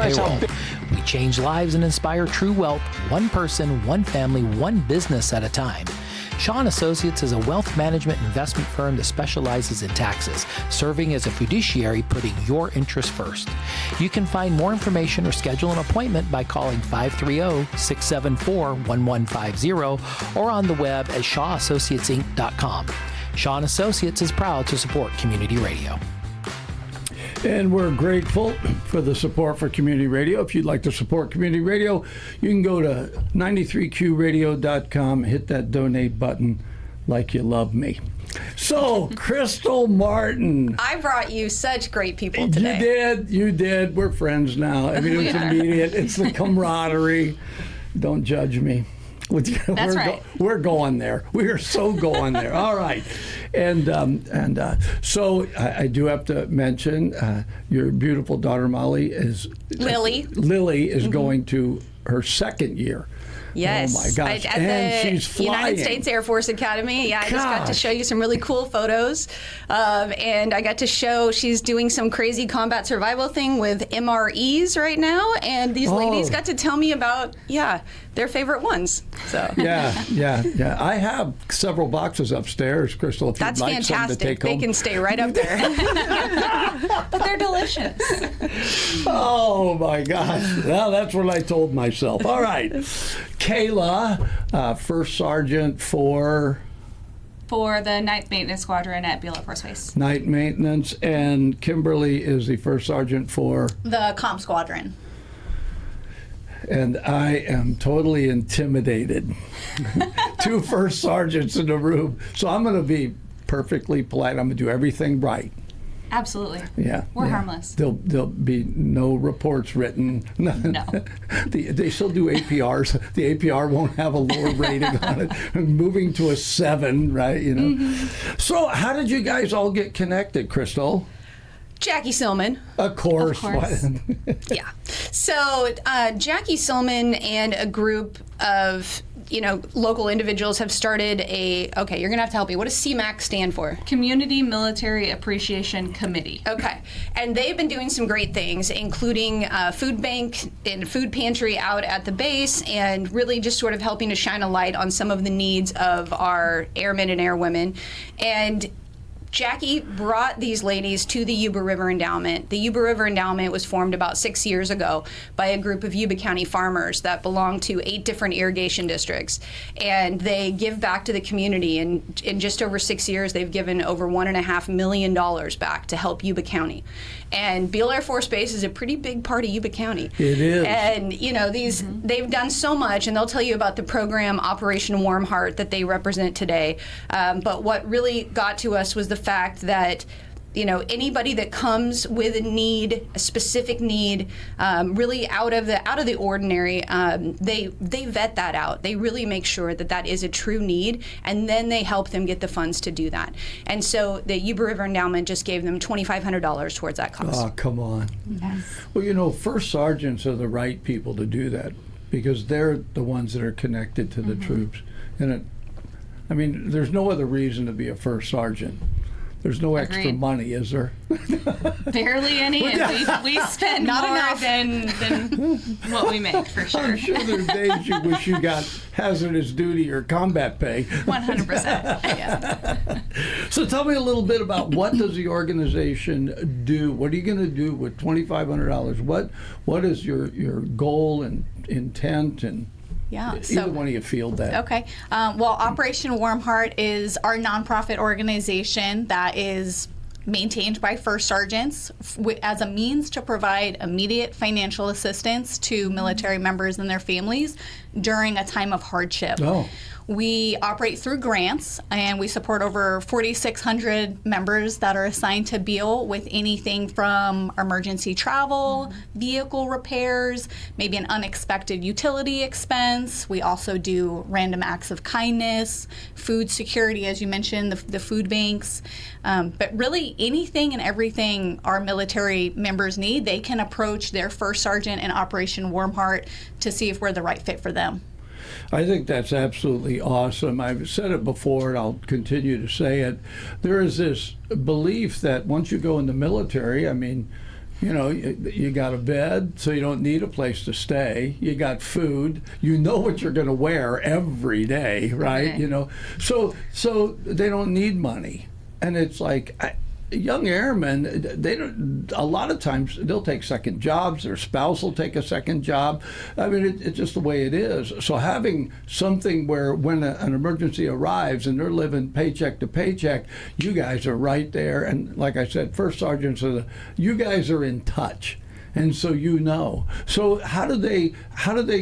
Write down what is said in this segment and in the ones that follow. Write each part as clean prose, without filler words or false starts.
payroll. We change lives and inspire true wealth, one person, one family, one business at a time. Shaw & Associates is a wealth management investment firm that specializes in taxes, serving as a fiduciary, putting your interests first. You can find more information or schedule an appointment by calling 530-674-1150 or on the web at shawassociatesinc.com. Shaw & Associates is proud to support community radio. And we're grateful for the support for community radio. If you'd like to support community radio, you can go to 93qradio.com, hit that donate button like you love me. So, Crystal Martin. I brought you such great people today. You did. We're friends now. I mean, it was immediate. It's the camaraderie. Don't judge me. That's right. We're going there. We are so going there. All right. And so I do have to mention your beautiful daughter, Lily is going to her second year. Yes. Oh my gosh. At she's the flying. United States Air Force Academy. Yeah, I just got to show you some really cool photos. And I got to show she's doing some crazy combat survival thing with MREs right now. And these ladies got to tell me about, their favorite ones. So Yeah. I have several boxes upstairs, Crystal, if that's you'd like fantastic. some to take They home. can stay right up there. But they're delicious. Oh my gosh. Well, that's what I told myself. All right. Kayla, First Sergeant for the Night Maintenance Squadron at Beale Air Force Base. Night Maintenance, and Kimberly is the First Sergeant for the Comp Squadron. And I am totally intimidated. Two First Sergeants in the room. So I'm going to be perfectly polite. I'm going to do everything right. Absolutely. Yeah. We're harmless. There'll be no reports written. No. They still do APRs. The APR won't have a lower rating on it. Moving to a 7, right? You know. Mm-hmm. So how did you guys all get connected, Crystal? Jackie Silman. Of course. Yeah. So Jackie Silman and a group of local individuals have started you're going to have to help me. What does CMAC stand for? Community Military Appreciation Committee. Okay. And they've been doing some great things, including food bank and food pantry out at the base, and really just sort of helping to shine a light on some of the needs of our airmen and airwomen. And Jackie brought these ladies to the Yuba River Endowment. The Yuba River Endowment was formed about 6 years ago by a group of Yuba County farmers that belong to 8 different irrigation districts. And they give back to the community. And in just over 6 years, they've given over $1.5 million back to help Yuba County. And Beale Air Force Base is a pretty big part of Yuba County. It is. And, they've done so much, and they'll tell you about the program Operation Warm Heart that they represent today. But what really got to us was the fact that anybody that comes with a need, a specific need, really out of the ordinary, they vet that out. They really make sure that is a true need, and then they help them get the funds to do that. And so the Yuba River Endowment just gave them $2,500 towards that cost. Oh, come on. Yes. Well, First Sergeants are the right people to do that because they're the ones that are connected to the troops. And there's no other reason to be a First Sergeant. There's no extra money, is there? Barely any, and we spend more than what we make, for sure. I'm sure there are days you wish you got hazardous duty or combat pay. 100%. Yeah. So tell me a little bit about what does the organization do? What are you going to do with $2,500? What is your goal and intent and... Yeah. Either one of you field that. Okay. Well, Operation Warm Heart is our nonprofit organization that is maintained by First Sergeants as a means to provide immediate financial assistance to military members and their families during a time of hardship. Oh. We operate through grants, and we support over 4,600 members that are assigned to Beale with anything from emergency travel, vehicle repairs, maybe an unexpected utility expense. We also do random acts of kindness, food security, as you mentioned, the food banks. But really anything and everything our military members need, they can approach their First Sergeant in Operation Warm Heart to see if we're the right fit for them. I think that's absolutely awesome. I've said it before, and I'll continue to say it. There is this belief that once you go in the military, You know, you got a bed, so you don't need a place to stay. You got food. You know what you're going to wear every day, right? Okay. You know, so they don't need money. And it's like, young airmen, they don't. A lot of times they'll take second jobs. Their spouse will take a second job. I mean, it's just the way it is. So having something where when an emergency arrives and they're living paycheck to paycheck, you guys are right there. And like I said, first sergeants you guys are in touch. And so you know. So how do they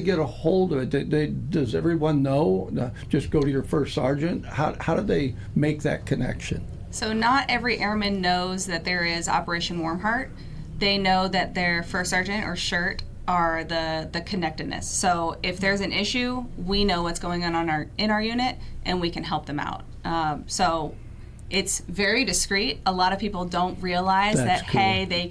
get a hold of it? Does everyone know? Just go to your first sergeant. How do they make that connection? So not every airman knows that there is Operation Warm Heart. They know that their first sergeant or shirt are the connectedness. So if there's an issue, we know what's going on in our unit, and we can help them out. So it's very discreet. A lot of people don't realize That's that cool. hey, they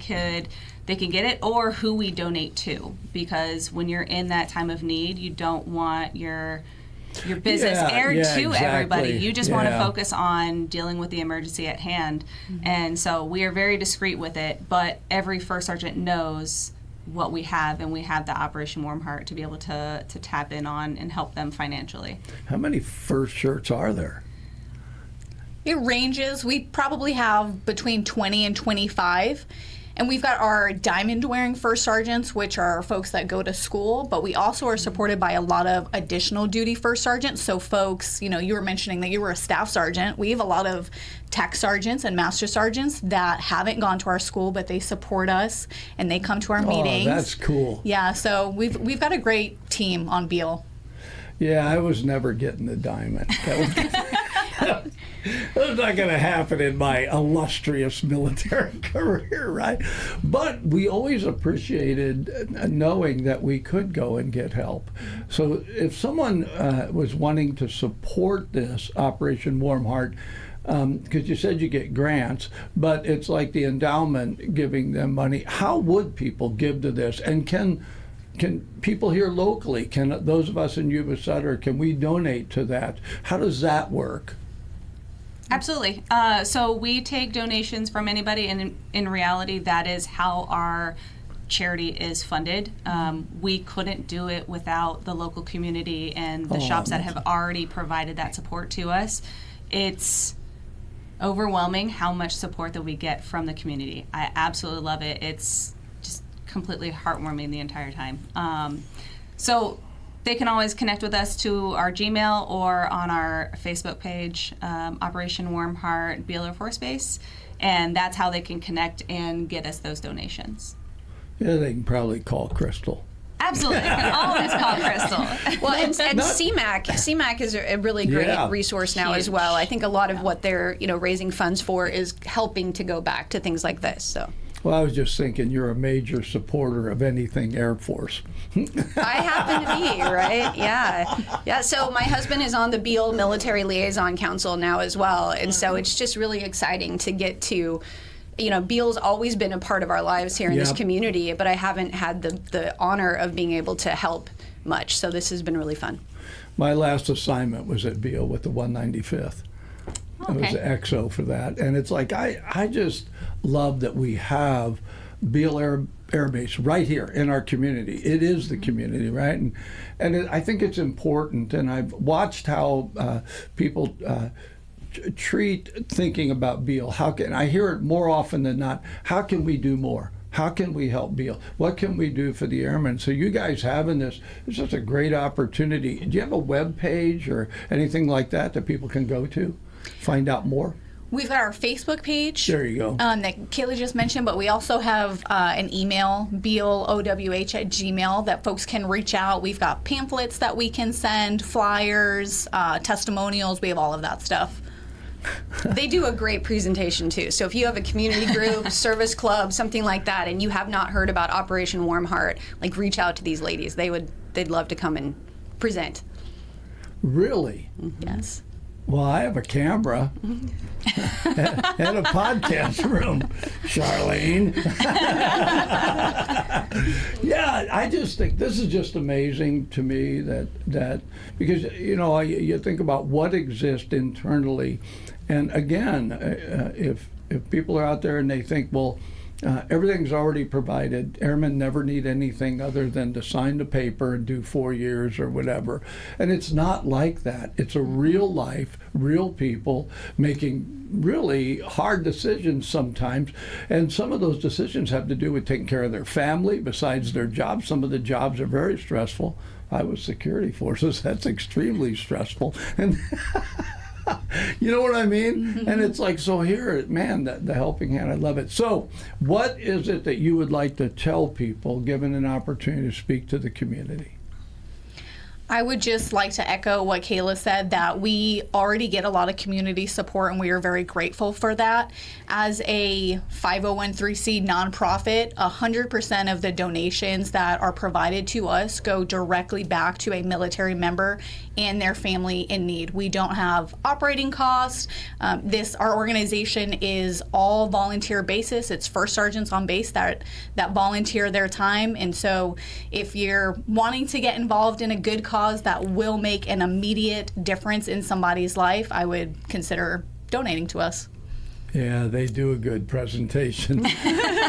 can get it, or who we donate to, because when you're in that time of need, you don't want your business aired to exactly. everybody. You just want to Yeah. focus on dealing with the emergency at hand. And so we are very discreet with it, but every first sergeant knows what we have, and we have the Operation Warm Heart to be able to tap in on and help them financially. How many first shirts are there? It ranges. We probably have between 20 and 25. And we've got our diamond-wearing first sergeants, which are folks that go to school, but we also are supported by a lot of additional duty first sergeants. So folks, you know, you were mentioning that you were a staff sergeant. We have a lot of tech sergeants and master sergeants that haven't gone to our school, but they support us and they come to our meetings. Oh, that's cool. Yeah, so we've got a great team on Beale. Yeah, I was never getting the diamond. That was not going to happen in my illustrious military career, right? But we always appreciated knowing that we could go and get help. So if someone was wanting to support this Operation Warm Heart, because you said you get grants, but it's like the endowment giving them money, how would people give to this? And can people here locally, can those of us in Yuba Sutter, can we donate to that? How does that work? Absolutely. So we take donations from anybody, and in reality, that is how our charity is funded. We couldn't do it without the local community and the shops that have already provided that support to us. It's overwhelming how much support that we get from the community. I absolutely love it. It's just completely heartwarming the entire time. So they can always connect with us to our Gmail or on our Facebook page, Operation Warm Heart Beale Air Force Base, and that's how they can connect and get us those donations. Yeah, they can probably call Crystal. Absolutely, they can always call Crystal. Well, and CMAC is a really great resource now as well. I think a lot of what they're raising funds for is helping to go back to things like this. So. Well, I was just thinking you're a major supporter of anything Air Force. I happen to be, right? Yeah. So my husband is on the Beale Military Liaison Council now as well, and so it's just really exciting to get to. Beale's always been a part of our lives here in this community, but I haven't had the honor of being able to help much. So this has been really fun. My last assignment was at Beale with the 195th. I was the XO for that, and it's like I just love that we have Beale Air Base right here in our community. It is the community, right? And I think it's important, and I've watched how people treat thinking about Beale. I hear it more often than not. How can we do more? How can we help Beale? What can we do for the airmen? So you guys having this is just a great opportunity. Do you have a web page or anything like that people can go to? Find out more? We've got our Facebook page. There you go. That Kayla just mentioned, but we also have an email, bealeowh@gmail, that folks can reach out. We've got pamphlets that we can send, flyers, testimonials. We have all of that stuff. They do a great presentation too. So if you have a community group, service club, something like that, and you have not heard about Operation Warm Heart, reach out to these ladies. They'd love to come and present. Really? Yes. Well, I have a camera and a podcast room, Charlene. Yeah, I just think this is just amazing to me that because you think about what exists internally, and again, if people are out there and they think, well, everything's already provided. Airmen never need anything other than to sign the paper and do 4 years or whatever. And it's not like that. It's a real life, real people making really hard decisions sometimes. And some of those decisions have to do with taking care of their family besides their jobs. Some of the jobs are very stressful. I was security forces. That's extremely stressful. And you know what I mean? And it's like, so here, man, the helping hand, I love it. So what is it that you would like to tell people, given an opportunity to speak to the community? I would just like to echo what Kayla said, that we already get a lot of community support, and we are very grateful for that. As a 501(c) nonprofit, 100% of the donations that are provided to us go directly back to a military member and their family in need. We don't have operating costs. Our organization is all volunteer basis. It's first sergeants on base that volunteer their time. And so if you're wanting to get involved in a good cause that will make an immediate difference in somebody's life, I would consider donating to us. Yeah, they do a good presentation.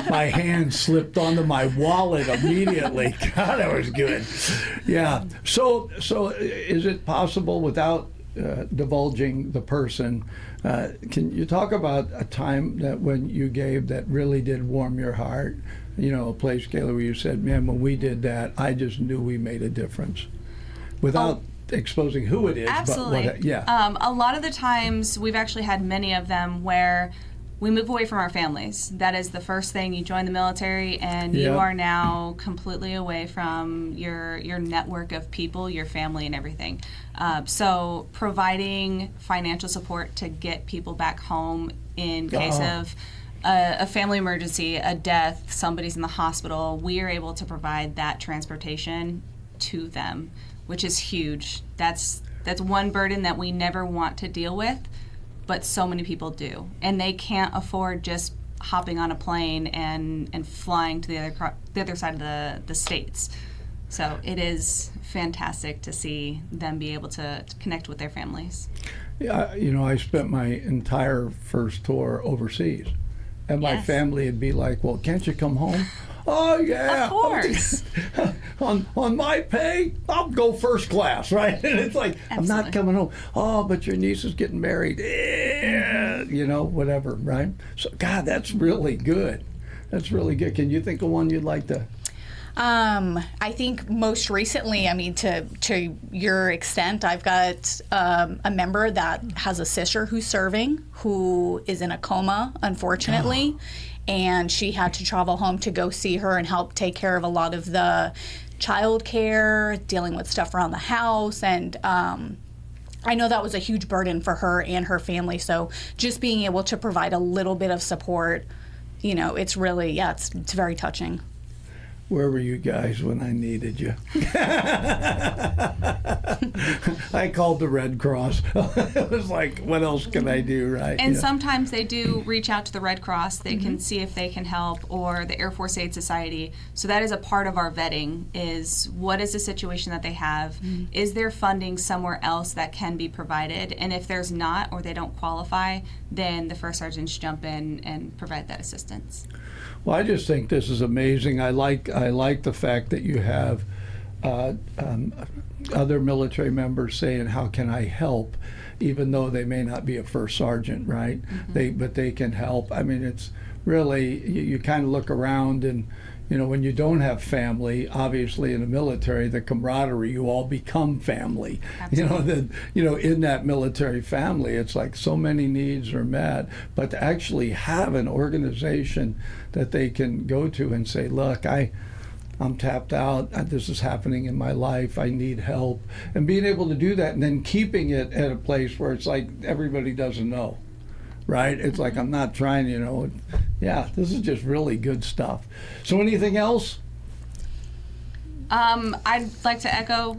My hand slipped onto my wallet immediately. God, that was good. Yeah. So is it possible, without divulging the person, can you talk about a time that when you gave that really did warm your heart? You know, a place, Kayla, where you said, man, when we did that, I just knew we made a difference. Without exposing who it is. Absolutely. But yeah. A lot of the times, we've actually had many of them where we move away from our families. That is the first thing. You join the military, and you are now completely away from your network of people, your family, and everything. So providing financial support to get people back home in case of a family emergency, a death, somebody's in the hospital, we are able to provide that transportation to them, which is huge. That's one burden that we never want to deal with, but so many people do. And they can't afford just hopping on a plane and flying to the other side of the states. So it is fantastic to see them be able to connect with their families. Yeah, you know, I spent my entire first tour overseas. And my family would be like, well, can't you come home? Oh, yeah. Of course. on my pay, I'll go first class, right? And it's like, I'm not coming home. Oh, but your niece is getting married. You know, whatever, right? So, God, that's really good. That's really good. Can you think of one you'd like to? I think most recently, I mean, to your extent, I've got a member that has a sister who's serving, who is in a coma, unfortunately, and she had to travel home to go see her and help take care of a lot of the child care, dealing with stuff around the house, and I know that was a huge burden for her and her family, so just being able to provide a little bit of support, you know, it's really, it's very touching. Where were you guys when I needed you? I called the Red Cross. It was like, what else can I do, right? And sometimes they do reach out to the Red Cross. They can see if they can help, or the Air Force Aid Society. So that is a part of our vetting, is what is the situation that they have? Is there funding somewhere else that can be provided? And if there's not, or they don't qualify, then the first sergeants jump in and provide that assistance. Well, I just think this is amazing. I like the fact that you have other military members saying, "How can I help?" Even though they may not be a first sergeant, right? But they can help. I mean, it's really, you kind of look around, and you know, when you don't have family, obviously in the military, the camaraderie, you all become family. Absolutely. In that military family, it's like so many needs are met. But to actually have an organization that they can go to and say, look, I'm tapped out, this is happening in my life, I need help. And being able to do that, and then keeping it at a place where it's like everybody doesn't know. Right? It's like, I'm not trying, this is just really good stuff. So anything else? I'd like to echo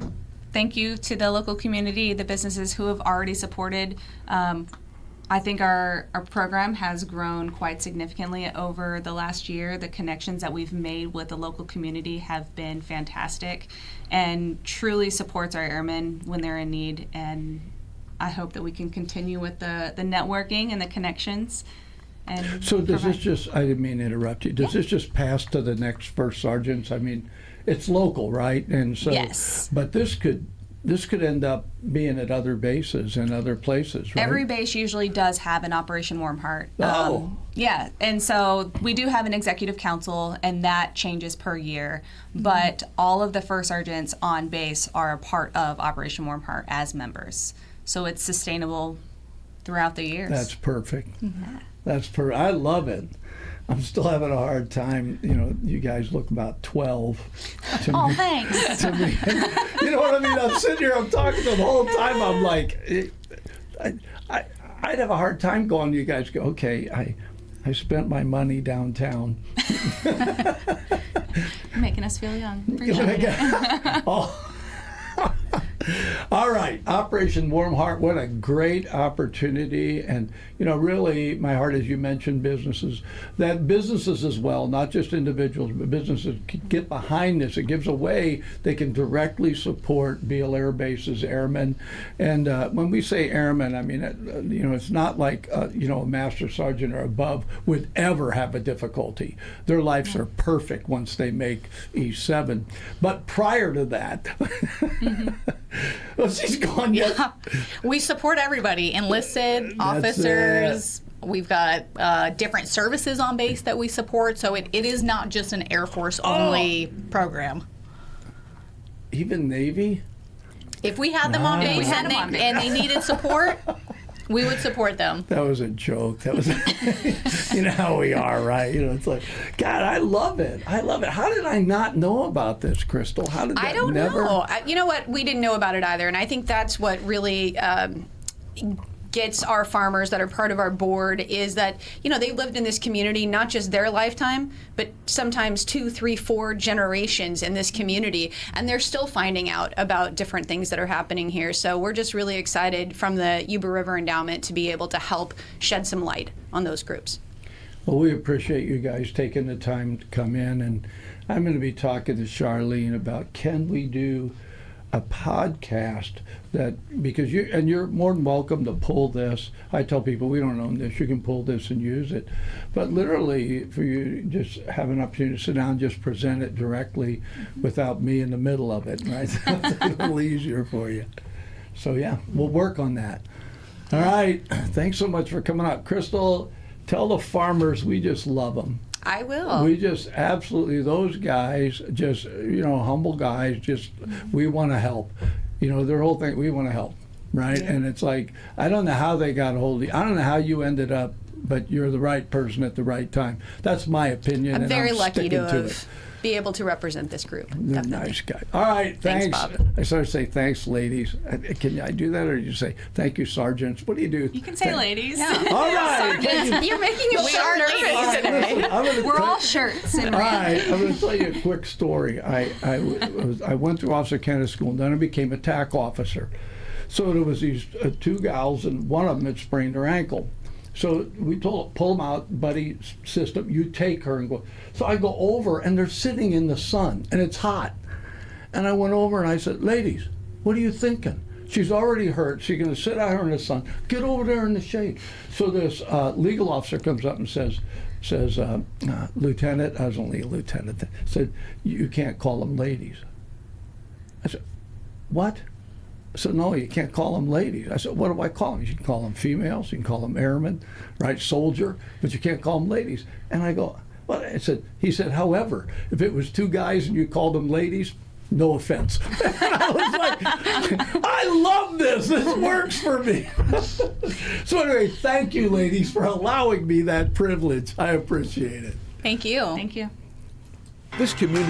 thank you to the local community, the businesses who have already supported. I think our program has grown quite significantly over the last year. The connections that we've made with the local community have been fantastic and truly supports our airmen when they're in need. And I hope that we can continue with the networking and the connections and So does this provide. just, I didn't mean to interrupt you, does this just pass to the next first sergeants? I mean, it's local, right? And so, Yes. but this could end up being at other bases and other places, right? Every base usually does have an Operation Warm Heart. Oh. Yeah, and so we do have an executive council, and that changes per year. But all of the first sergeants on base are a part of Operation Warm Heart as members. So it's sustainable throughout the years. That's perfect. That's perfect. I love it. I'm still having a hard time. You know, you guys look about 12 to Oh, me. thanks. To me. You know what I mean? I'm sitting here, I'm talking to them the whole time. I'm like, I'd have a hard time going. You guys go, okay, I spent my money downtown. You're making us feel young. Appreciate it. All right, Operation Warm Heart, what a great opportunity. And, you know, really, my heart, as you mentioned, businesses as well, not just individuals, but businesses can get behind this. It gives a way they can directly support Beale Air Base's airmen. And when we say airmen, I mean, you know, it's not like, you know, a master sergeant or above would ever have a difficulty. Their lives are perfect once they make E7. But prior to that, well, she's gone yet. Yeah. We support everybody, enlisted, officers. We've got different services on base that we support, so it is not just an Air Force only program. Even Navy? If we had them on Nice. base, If we had them on base. and they needed support, we would support them. That was a joke. That was, you know how we are, right? You know, it's like, God, I love it. I love it. How did I not know about this, Crystal? How did that I don't never? know. You know what? We didn't know about it either, and I think that's what really gets our farmers that are part of our board is that, you know, they've lived in this community not just their lifetime, but sometimes 2, 3, 4 generations in this community, and they're still finding out about different things that are happening here. So we're just really excited from the Yuba River Endowment to be able to help shed some light on those groups. Well, we appreciate you guys taking the time to come in, and I'm going to be talking to Charlene about can we do a podcast that, because you're more than welcome to pull this. I tell people we don't own this, you can pull this and use it, but literally for you just have an opportunity to sit down and just present it directly without me in the middle of it, right? That's a little easier for you. So yeah, we'll work on that. All right, thanks so much for coming up. Crystal, tell the farmers we just love them. I will. We just absolutely, those guys, just, you know, humble guys, just, we want to help. You know, their whole thing, we want to help, right? Yeah. And it's like, I don't know how they got a hold of you. I don't know how you ended up, but you're the right person at the right time. That's my opinion. I'm and very I'm lucky to sticking have be able to represent this group. You're a Definitely. nice guy. All right, Thanks, thanks. Bob. I started to say thanks, ladies. Can I do that, or do you say thank you, sergeants? What do you do? You can say ladies. All right. thank you. You're making it We so are nervous ladies. All right, today. listen, I'm gonna We're tell- all shirts and All right, I'm going to tell you a quick story. I went through Officer Candidate School, and then I became a TAC officer. So there was these 2 gals, and one of them had sprained her ankle. So we told, pull them out, buddy system, you take her and go. So I go over, and they're sitting in the sun, and it's hot. And I went over, and I said, ladies, what are you thinking? She's already hurt. She's going to sit out here in the sun. Get over there in the shade. So this legal officer comes up and says, Lieutenant, I was only a lieutenant then, said, you can't call them ladies. I said, what? I said, no, you can't call them ladies. I said, what do I call them? You can call them females, you can call them airmen, right, soldier, but you can't call them ladies. And I go, well, he said, however, if it was 2 guys and you called them ladies, no offense. I was like, I love this. This works for me. So anyway, thank you, ladies, for allowing me that privilege. I appreciate it. Thank you. Thank you. This community